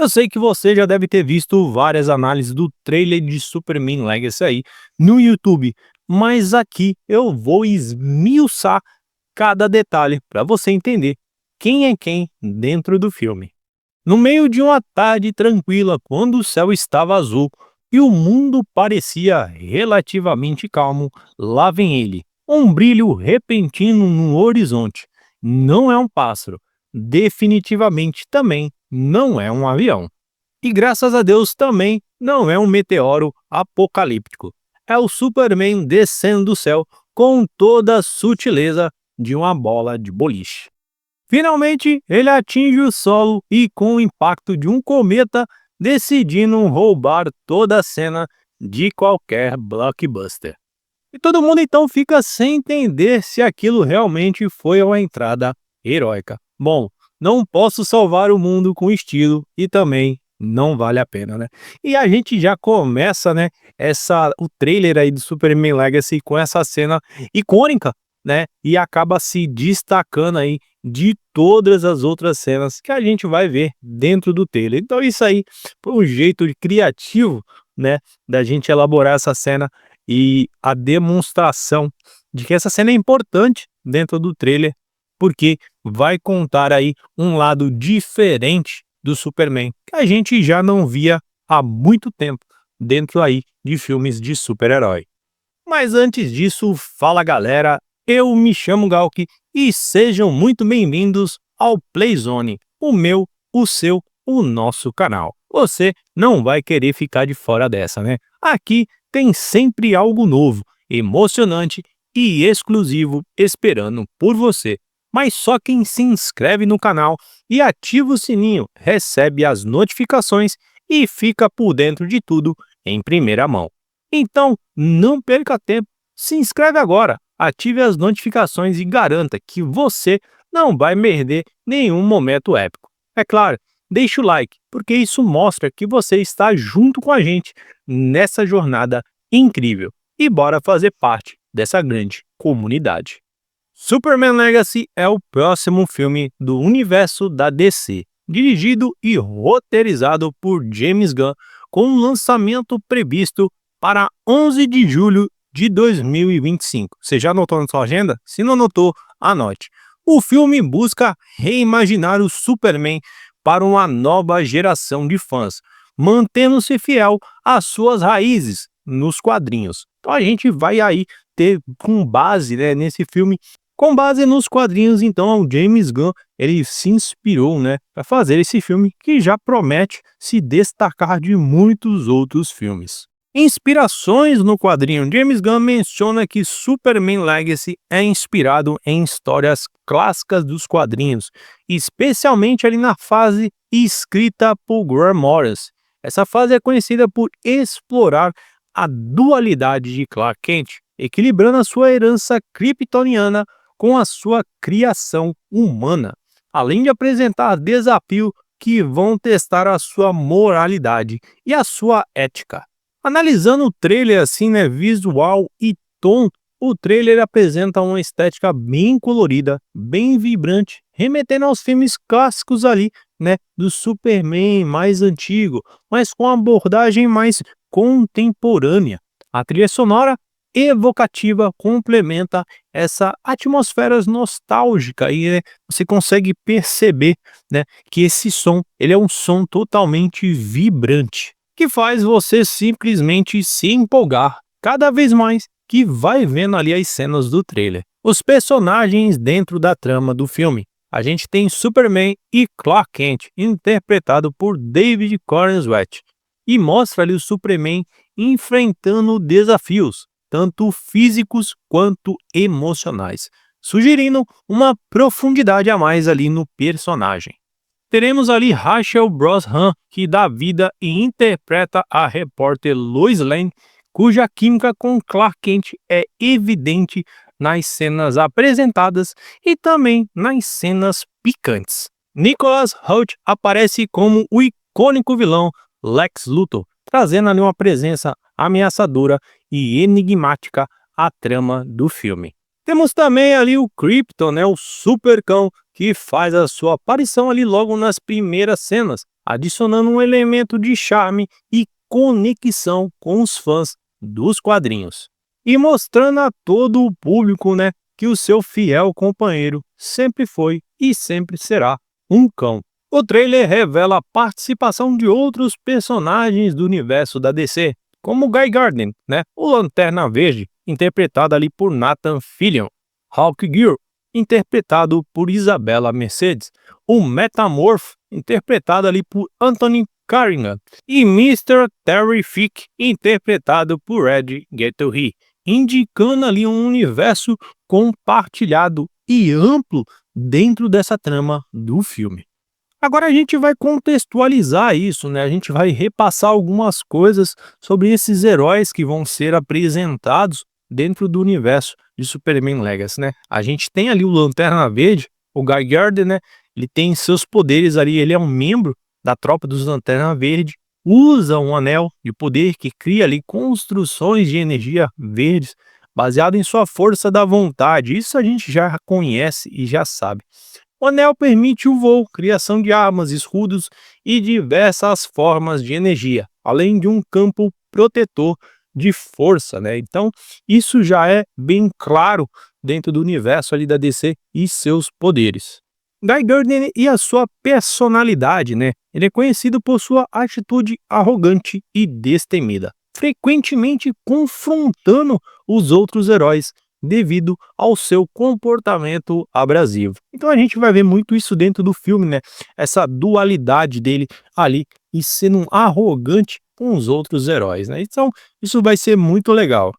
Eu sei que você já deve ter visto várias análises do trailer de Superman Legacy aí no YouTube, mas aqui eu vou esmiuçar cada detalhe para você entender quem é quem dentro do filme. No meio de uma tarde tranquila, quando o céu estava azul e o mundo parecia relativamente calmo, lá vem ele, um brilho repentino no horizonte. Não é um pássaro, definitivamente também não é um avião. E graças a Deus também não é um meteoro apocalíptico. É o Superman descendo do céu com toda a sutileza de uma bola de boliche. Finalmente, ele atinge o solo e, com o impacto de um cometa, decidindo roubar toda a cena de qualquer blockbuster. E todo mundo então fica sem entender se aquilo realmente foi uma entrada heróica. Bom, não posso salvar o mundo com estilo e também não vale a pena, né? E a gente já começa, né, o trailer aí do Superman Legacy com essa cena icônica, né? E acaba se destacando aí de todas as outras cenas que a gente vai ver dentro do trailer. Então isso aí foi um jeito criativo, né, da gente elaborar essa cena e a demonstração de que essa cena é importante dentro do trailer, porque vai contar aí um lado diferente do Superman, que a gente já não via há muito tempo dentro aí de filmes de super-herói. Mas antes disso, fala galera, eu me chamo Galk e sejam muito bem-vindos ao Playzone, o meu, o seu, o nosso canal. Você não vai querer ficar de fora dessa, né? Aqui tem sempre algo novo, emocionante e exclusivo esperando por você. Mas só quem se inscreve no canal e ativa o sininho recebe as notificações e fica por dentro de tudo em primeira mão. Então, não perca tempo, se inscreve agora, ative as notificações e garanta que você não vai perder nenhum momento épico. É claro, deixe o like, porque isso mostra que você está junto com a gente nessa jornada incrível. E bora fazer parte dessa grande comunidade. Superman Legacy é o próximo filme do universo da DC, dirigido e roteirizado por James Gunn, com um lançamento previsto para 11 de julho de 2025. Você já anotou na sua agenda? Se não anotou, anote. O filme busca reimaginar o Superman para uma nova geração de fãs, mantendo-se fiel às suas raízes nos quadrinhos. Então a gente vai aí ter com base, né, nesse filme, com base nos quadrinhos, então o James Gunn ele se inspirou, né, para fazer esse filme que já promete se destacar de muitos outros filmes. Inspirações no quadrinho. James Gunn menciona que Superman Legacy é inspirado em histórias clássicas dos quadrinhos, especialmente ali na fase escrita por Grant Morrison. Essa fase é conhecida por explorar a dualidade de Clark Kent, equilibrando a sua herança kryptoniana com a sua criação humana, além de apresentar desafios que vão testar a sua moralidade e a sua ética. Analisando o trailer assim, né, visual e tom, o trailer apresenta uma estética bem colorida, bem vibrante, remetendo aos filmes clássicos ali, né, do Superman mais antigo, mas com abordagem mais contemporânea. A trilha sonora evocativa complementa essa atmosfera nostálgica e, né, você consegue perceber, né, que esse som ele é um som totalmente vibrante, que faz você simplesmente se empolgar cada vez mais que vai vendo ali as cenas do trailer. Os personagens dentro da trama do filme. A gente tem Superman e Clark Kent, interpretado por David Corenswet, e mostra ali o Superman enfrentando desafios, tanto físicos quanto emocionais, sugerindo uma profundidade a mais ali no personagem. Teremos ali Rachel Brosnahan, que dá vida e interpreta a repórter Lois Lane, cuja química com Clark Kent é evidente nas cenas apresentadas e também nas cenas picantes. Nicholas Hoult aparece como o icônico vilão Lex Luthor, trazendo ali uma presença ameaçadora e enigmática à trama do filme. Temos também ali o Krypton, né, o supercão, que faz a sua aparição ali logo nas primeiras cenas. adicionando um elemento de charme e conexão com os fãs dos quadrinhos. E mostrando a todo o público, né, que o seu fiel companheiro sempre foi e sempre será um cão. O trailer revela a participação de outros personagens do universo da DC, como Guy Gardner, né, o Lanterna Verde, interpretado ali por Nathan Fillion, Hawkgirl, interpretado por Isabella Mercedes, o Metamorph, interpretado ali por Anthony Carrigan, e Mr. Terrific, interpretado por Ed Guthrie, indicando ali um universo compartilhado e amplo dentro dessa trama do filme. Agora a gente vai contextualizar isso, né? A gente vai repassar algumas coisas sobre esses heróis que vão ser apresentados dentro do universo de Superman Legacy, né? A gente tem ali o Lanterna Verde, o Guy Gardner, né? Ele tem seus poderes ali, ele é um membro da tropa dos Lanterna Verde, usa um anel de poder que cria ali construções de energia verdes baseado em sua força da vontade. Isso a gente já conhece e já sabe. O anel permite o voo, criação de armas, escudos e diversas formas de energia, além de um campo protetor de força, né? Então, isso já é bem claro dentro do universo ali da DC e seus poderes. Guy Gardner e a sua personalidade, né? Ele é conhecido por sua atitude arrogante e destemida, frequentemente confrontando os outros heróis devido ao seu comportamento abrasivo. Então a gente vai ver muito isso dentro do filme, né? Essa dualidade dele ali e sendo um arrogante com os outros heróis, né? Então isso vai ser muito legal.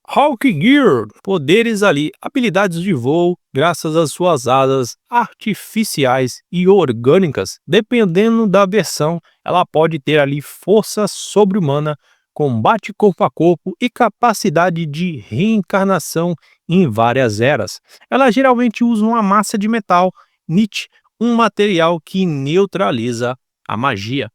Hawkgirl, poderes ali, habilidades de voo, graças às suas asas artificiais e orgânicas. Dependendo da versão, ela pode ter ali força sobre-humana, combate corpo a corpo e capacidade de reencarnação em várias eras. Ela geralmente usa uma massa de metal, Nietzsche, um material que neutraliza a magia.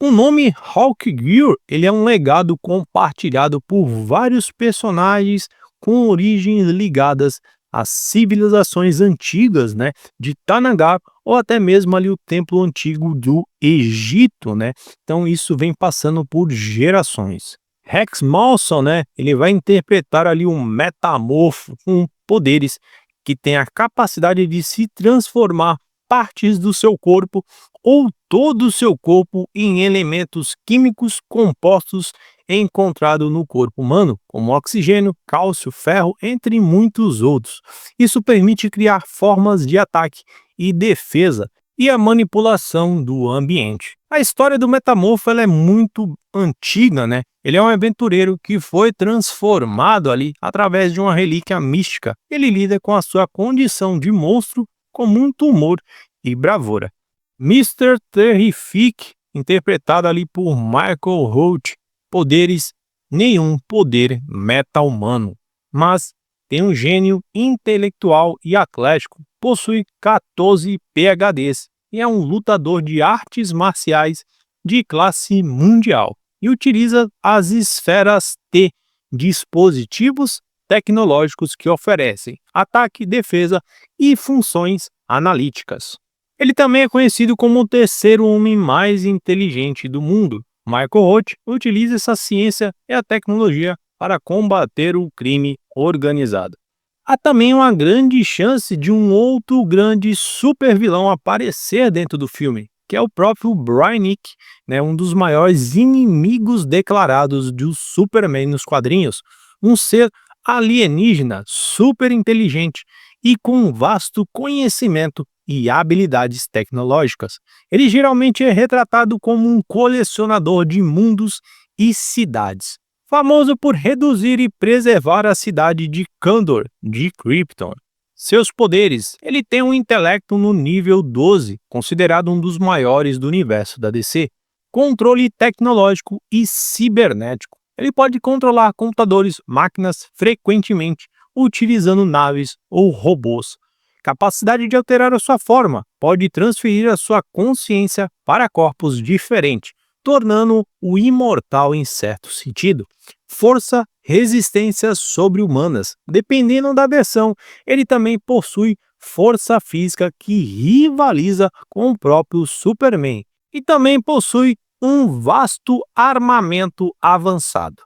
O nome Hawkgirl, ele é um legado compartilhado por vários personagens com origens ligadas às civilizações antigas, né, de Tanagar ou até mesmo ali o templo antigo do Egito, né? Então isso vem passando por gerações. Rex Mawson, né, ele vai interpretar ali um metamorfo com poderes que tem a capacidade de se transformar partes do seu corpo ou todo o seu corpo em elementos químicos compostos encontrados no corpo humano, como oxigênio, cálcio, ferro, entre muitos outros. Isso permite criar formas de ataque e defesa e a manipulação do ambiente. A história do Metamorfo ela é muito antiga, né? Ele é um aventureiro que foi transformado ali através de uma relíquia mística. Ele lida com a sua condição de monstro com muito humor e bravura. Mr. Terrific, interpretado ali por Michael Holt, poderes, nenhum poder meta-humano, mas tem um gênio intelectual e atlético, possui 14 PhDs e é um lutador de artes marciais de classe mundial e utiliza as esferas T, dispositivos tecnológicos que oferecem ataque, defesa e funções analíticas. Ele também é conhecido como o terceiro homem mais inteligente do mundo. Michael Holt utiliza essa ciência e a tecnologia para combater o crime organizado. Há também uma grande chance de um outro grande supervilão aparecer dentro do filme, que é o próprio Brainiac, né, um dos maiores inimigos declarados do Superman nos quadrinhos, um ser alienígena, super inteligente e com um vasto conhecimento e habilidades tecnológicas. Ele geralmente é retratado como um colecionador de mundos e cidades, famoso por reduzir e preservar a cidade de Kandor, de Krypton. Seus poderes: ele tem um intelecto no nível 12, considerado um dos maiores do universo da DC, controle tecnológico e cibernético. Ele pode controlar computadores, máquinas frequentemente, utilizando naves ou robôs. Capacidade de alterar a sua forma, pode transferir a sua consciência para corpos diferentes, tornando-o imortal em certo sentido. Força, resistências sobre-humanas. Dependendo da versão, ele também possui força física que rivaliza com o próprio Superman. e também possui um vasto armamento avançado.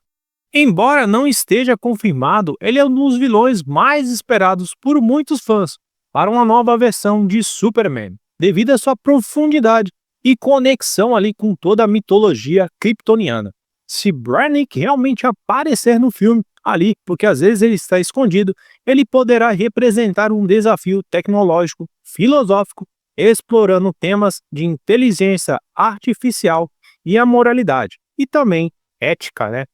Embora não esteja confirmado, ele é um dos vilões mais esperados por muitos fãs para uma nova versão de Superman, devido à sua profundidade e conexão ali com toda a mitologia kryptoniana. Se Brainiac realmente aparecer no filme ali, porque às vezes ele está escondido, ele poderá representar um desafio tecnológico, filosófico, explorando temas de inteligência artificial e a moralidade, e também ética, né?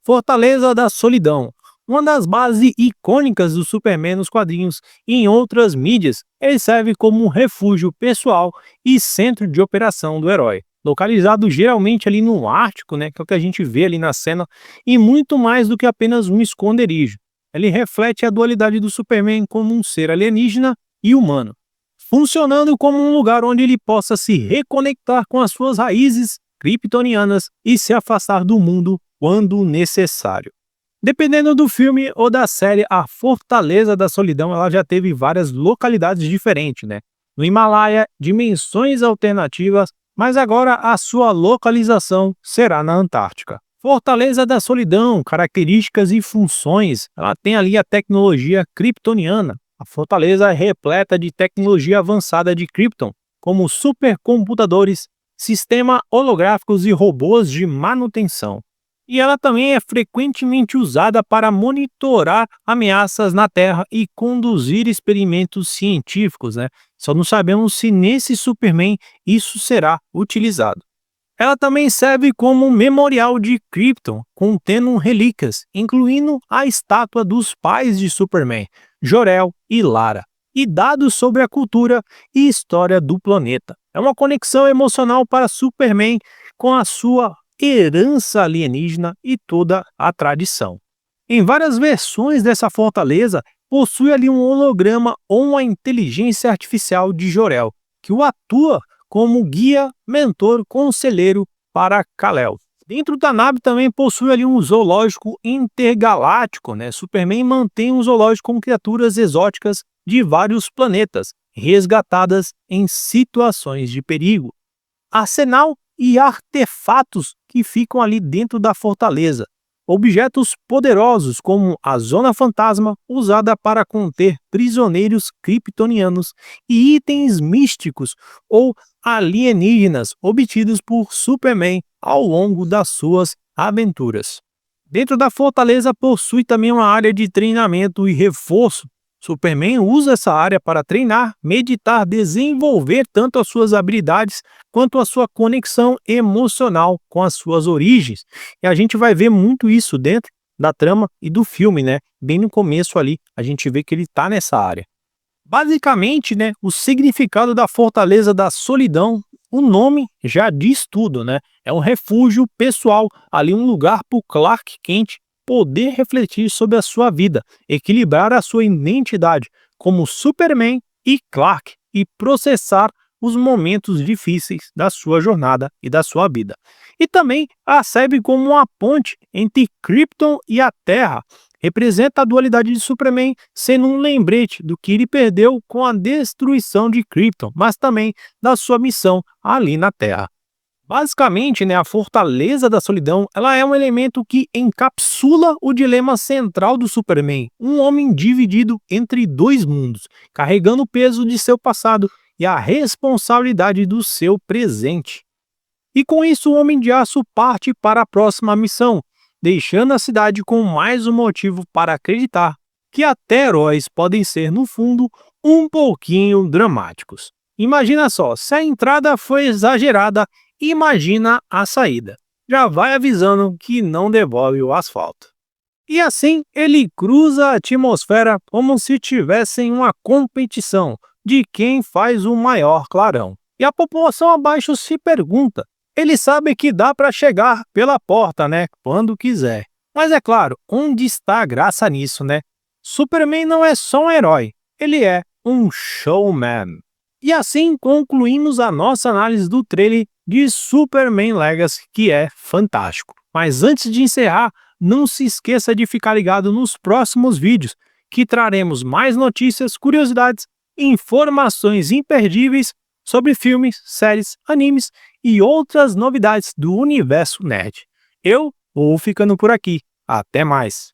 Fortaleza da Solidão. Uma das bases icônicas do Superman nos quadrinhos e em outras mídias, ele serve como um refúgio pessoal e centro de operação do herói. Localizado geralmente ali no Ártico, né, que é o que a gente vê ali na cena, e muito mais do que apenas um esconderijo. Ele reflete a dualidade do Superman como um ser alienígena e humano, funcionando como um lugar onde ele possa se reconectar com as suas raízes kryptonianas e se afastar do mundo quando necessário. Dependendo do filme ou da série, a Fortaleza da Solidão ela já teve várias localidades diferentes, né? No Himalaia, dimensões alternativas, mas agora a sua localização será na Antártica. Fortaleza da Solidão, características e funções. Ela tem ali a tecnologia kryptoniana. A fortaleza é repleta de tecnologia avançada de Krypton, como supercomputadores, sistemas holográficos e robôs de manutenção. E ela também é frequentemente usada para monitorar ameaças na Terra e conduzir experimentos científicos, né? Só não sabemos se nesse Superman isso será utilizado. Ela também serve como um memorial de Krypton, contendo relíquias, incluindo a estátua dos pais de Superman, Jor-El e Lara, e dados sobre a cultura e história do planeta. É uma conexão emocional para Superman com a sua herança alienígena e toda a tradição. Em várias versões dessa fortaleza, possui ali um holograma ou uma inteligência artificial de Jor-El, que o atua como guia, mentor, conselheiro para Kal-El. Dentro da nave também possui ali um zoológico intergaláctico, né? Superman mantém um zoológico com criaturas exóticas de vários planetas, resgatadas em situações de perigo. Arsenal e artefatos que ficam ali dentro da fortaleza. Objetos poderosos como a Zona Fantasma, usada para conter prisioneiros kryptonianos, e itens místicos ou alienígenas obtidos por Superman ao longo das suas aventuras. Dentro da fortaleza possui também uma área de treinamento e reforço. Superman usa essa área para treinar, meditar, desenvolver tanto as suas habilidades quanto a sua conexão emocional com as suas origens. E a gente vai ver muito isso dentro da trama e do filme, né? Bem no começo ali, a gente vê que ele está nessa área. Basicamente, né, o significado da Fortaleza da Solidão, o nome já diz tudo, né? É um refúgio pessoal, ali um lugar para o Clark Kent poder refletir sobre a sua vida, equilibrar a sua identidade como Superman e Clark e processar os momentos difíceis da sua jornada e da sua vida. E também a serve como uma ponte entre Krypton e a Terra. Representa a dualidade de Superman, sendo um lembrete do que ele perdeu com a destruição de Krypton, mas também da sua missão ali na Terra. Basicamente, né, a Fortaleza da Solidão ela é um elemento que encapsula o dilema central do Superman, um homem dividido entre dois mundos, carregando o peso de seu passado e a responsabilidade do seu presente. E com isso, o Homem de Aço parte para a próxima missão, deixando a cidade com mais um motivo para acreditar que até heróis podem ser, no fundo, um pouquinho dramáticos. Imagina só, se a entrada foi exagerada, imagina a saída. Já vai avisando que não devolve o asfalto. E assim, ele cruza a atmosfera como se tivessem uma competição de quem faz o maior clarão. E a população abaixo se pergunta, ele sabe que dá para chegar pela porta, né, quando quiser. Mas é claro, onde está a graça nisso, né? Superman não é só um herói, ele é um showman. E assim concluímos a nossa análise do trailer de Superman Legacy, que é fantástico. Mas antes de encerrar, não se esqueça de ficar ligado nos próximos vídeos, que traremos mais notícias, curiosidades e informações imperdíveis sobre filmes, séries, animes e outras novidades do universo nerd. Eu vou ficando por aqui. Até mais!